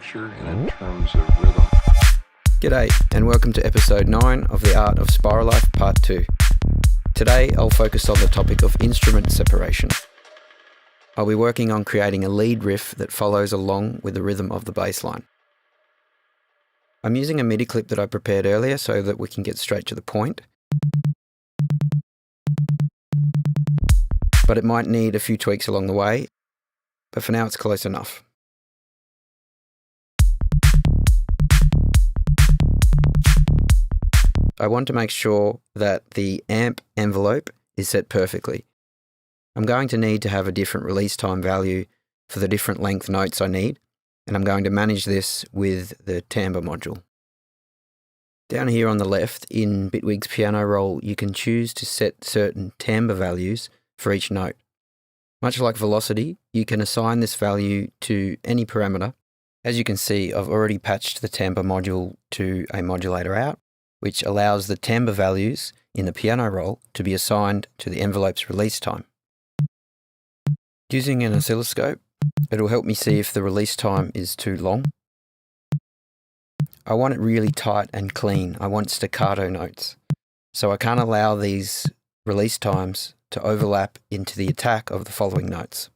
structure and in terms of rhythm. G'day, and welcome to episode 9 of The Art of Pspiralife Part 2. Today I'll focus on the topic of instrument separation. I'll be working on creating a lead riff that follows along with the rhythm of the bassline. I'm using a MIDI clip that I prepared earlier so that we can get straight to the point. But it might need a few tweaks along the way, but for now it's close enough. I want to make sure that the amp envelope is set perfectly. I'm going to need to have a different release time value for the different length notes I need, and I'm going to manage this with the timbre module. Down here on the left, in Bitwig's piano roll, you can choose to set certain timbre values for each note. Much like velocity, you can assign this value to any parameter. As you can see, I've already patched the timbre module to a modulator out, which allows the timbre values in the piano roll to be assigned to the envelope's release time. Using an oscilloscope, it'll help me see if the release time is too long. I want it really tight and clean. I want staccato notes. So I can't allow these release times to overlap into the attack of the following notes.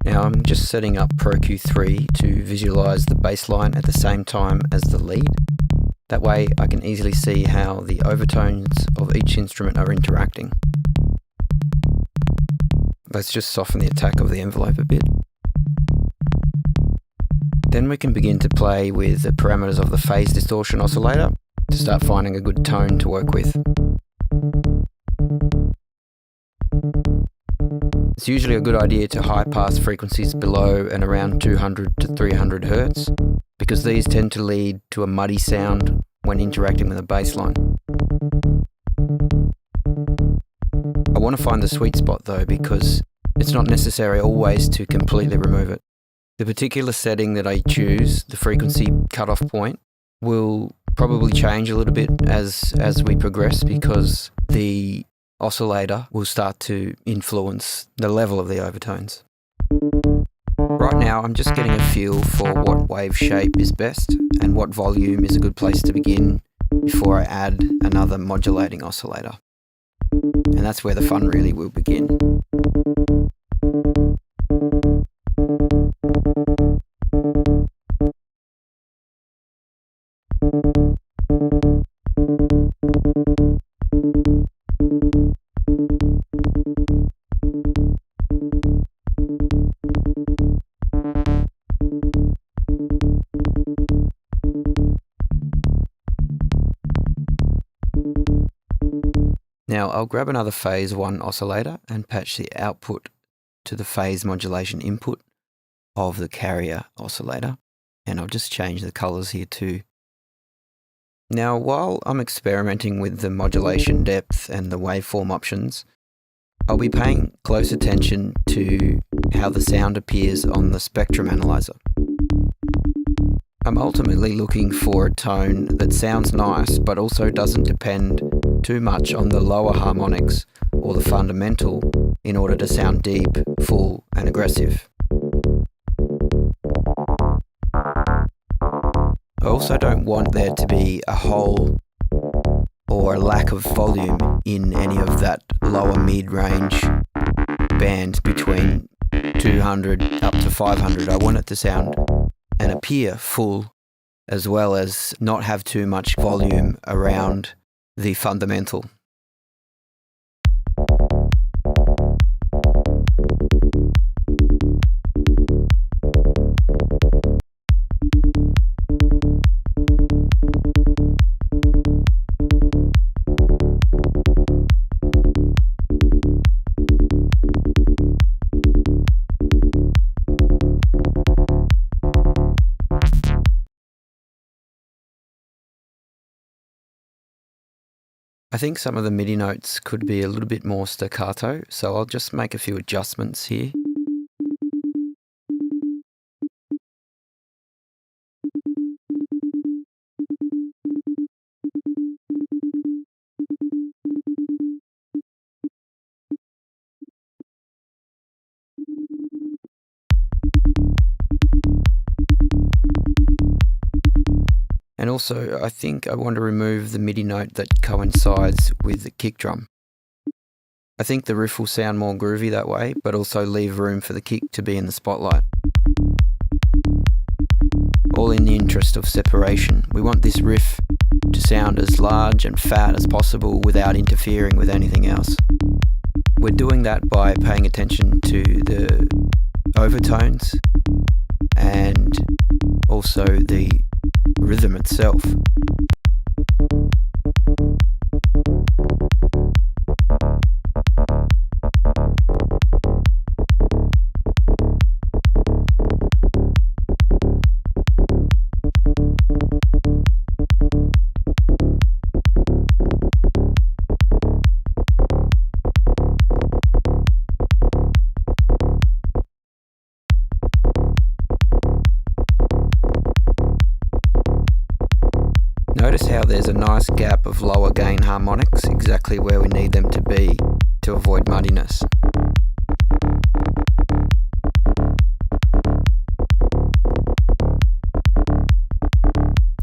Now I'm just setting up Pro Q3 to visualize the bassline at the same time as the lead. That way I can easily see how the overtones of each instrument are interacting. Let's just soften the attack of the envelope a bit. Then we can begin to play with the parameters of the phase distortion oscillator to start finding a good tone to work with. It's usually a good idea to high pass frequencies below and around 200 to 300 Hz because these tend to lead to a muddy sound when interacting with a bassline. I want to find the sweet spot though because it's not necessary always to completely remove it. The particular setting that I choose, the frequency cutoff point, will probably change a little bit as we progress because the oscillator will start to influence the level of the overtones. Right now I'm just getting a feel for what wave shape is best and what volume is a good place to begin before I add another modulating oscillator. And that's where the fun really will begin. Now I'll grab another phase 1 oscillator and patch the output to the phase modulation input of the carrier oscillator, and I'll just change the colors here too. Now while I'm experimenting with the modulation depth and the waveform options, I'll be paying close attention to how the sound appears on the spectrum analyzer. I'm ultimately looking for a tone that sounds nice but also doesn't depend too much on the lower harmonics or the fundamental in order to sound deep, full and aggressive. I also don't want there to be a hole or a lack of volume in any of that lower mid-range band between 200 up to 500. I want it to sound and appear full as well as not have too much volume around the fundamental. I think some of the MIDI notes could be a little bit more staccato, so I'll just make a few adjustments here. also, I think I want to remove the MIDI note that coincides with the kick drum. I think the riff will sound more groovy that way, but also leave room for the kick to be in the spotlight. All in the interest of separation. We want this riff to sound as large and fat as possible without interfering with anything else. We're doing that by paying attention to the overtones and also the rhythm itself. Notice how there's a nice gap of lower gain harmonics exactly where we need them to be to avoid muddiness.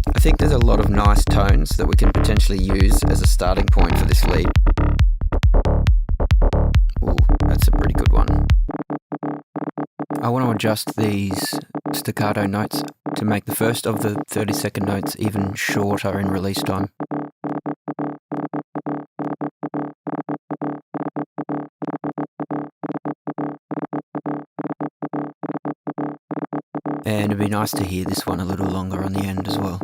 I think there's a lot of nice tones that we can potentially use as a starting point for this lead. Ooh, that's a pretty good one. I want to adjust these staccato notes to make the first of the 30-second notes even shorter in release time. And it'd be nice to hear this one a little longer on the end as well.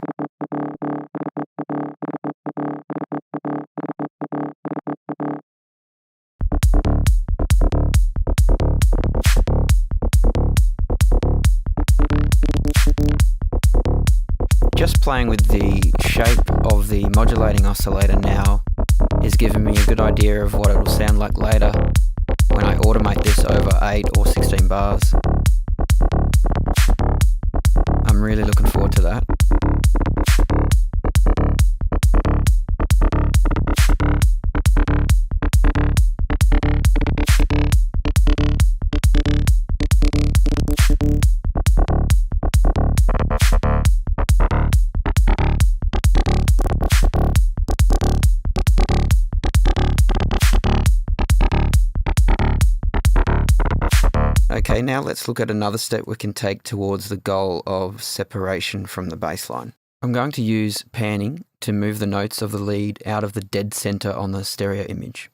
Just playing with the shape of the modulating oscillator now is giving me a good idea of what it will sound like later when I automate this over 8 or 16 bars. I'm really looking forward to that. Okay, now let's look at another step we can take towards the goal of separation from the bassline. I'm going to use panning to move the notes of the lead out of the dead center on the stereo image.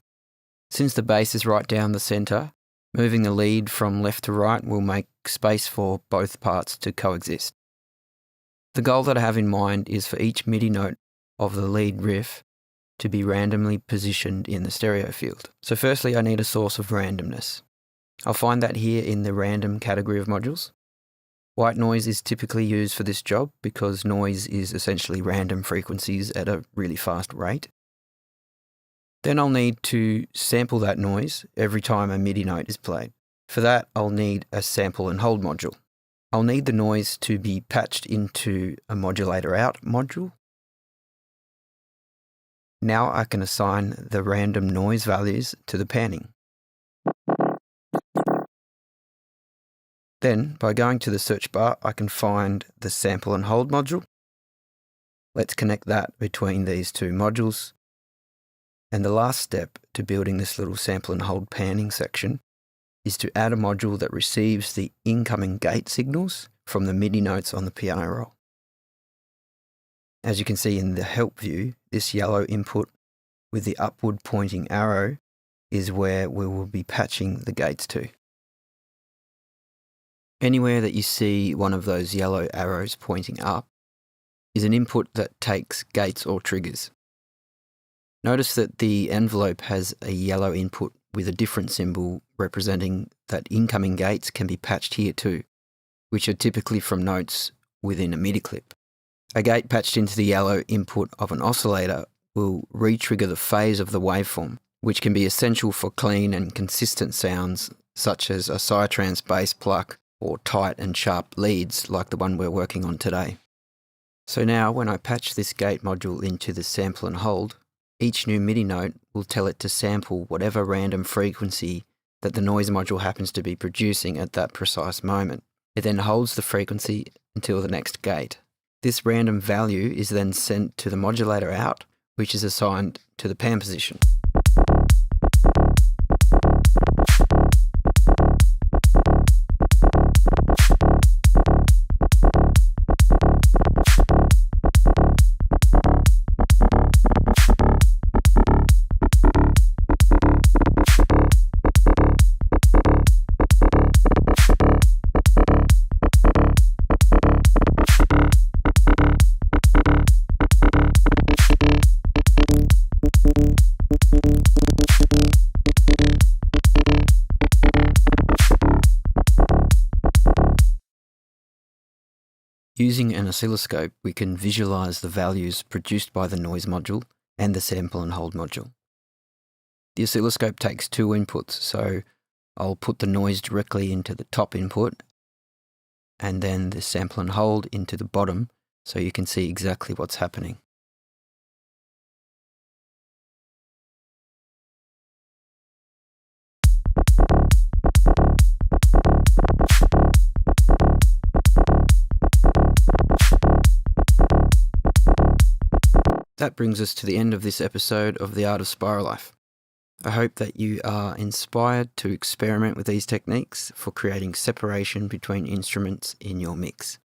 Since the bass is right down the center, moving the lead from left to right will make space for both parts to coexist. The goal that I have in mind is for each MIDI note of the lead riff to be randomly positioned in the stereo field. So firstly, I need a source of randomness. I'll find that here in the random category of modules. White noise is typically used for this job because noise is essentially random frequencies at a really fast rate. Then I'll need to sample that noise every time a MIDI note is played. For that, I'll need a sample and hold module. I'll need the noise to be patched into a modulator out module. Now I can assign the random noise values to the panning. Then, by going to the search bar, I can find the sample and hold module. Let's connect that between these two modules. And the last step to building this little sample and hold panning section is to add a module that receives the incoming gate signals from the MIDI notes on the piano roll. As you can see in the help view, this yellow input with the upward pointing arrow is where we will be patching the gates to. Anywhere that you see one of those yellow arrows pointing up is an input that takes gates or triggers. Notice that the envelope has a yellow input with a different symbol representing that incoming gates can be patched here too, which are typically from notes within a MIDI clip. A gate patched into the yellow input of an oscillator will re-trigger the phase of the waveform, which can be essential for clean and consistent sounds such as a psytrance bass pluck or tight and sharp leads like the one we're working on today. So now when I patch this gate module into the sample and hold, each new MIDI note will tell it to sample whatever random frequency that the noise module happens to be producing at that precise moment. It then holds the frequency until the next gate. This random value is then sent to the modulator out, which is assigned to the pan position. Using an oscilloscope, we can visualize the values produced by the noise module and the sample and hold module. The oscilloscope takes two inputs, so I'll put the noise directly into the top input and then the sample and hold into the bottom so you can see exactly what's happening. That brings us to the end of this episode of The Art of Pspiralife. I hope that you are inspired to experiment with these techniques for creating separation between instruments in your mix.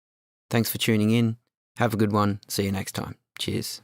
Thanks for tuning in. Have a good one. See you next time. Cheers.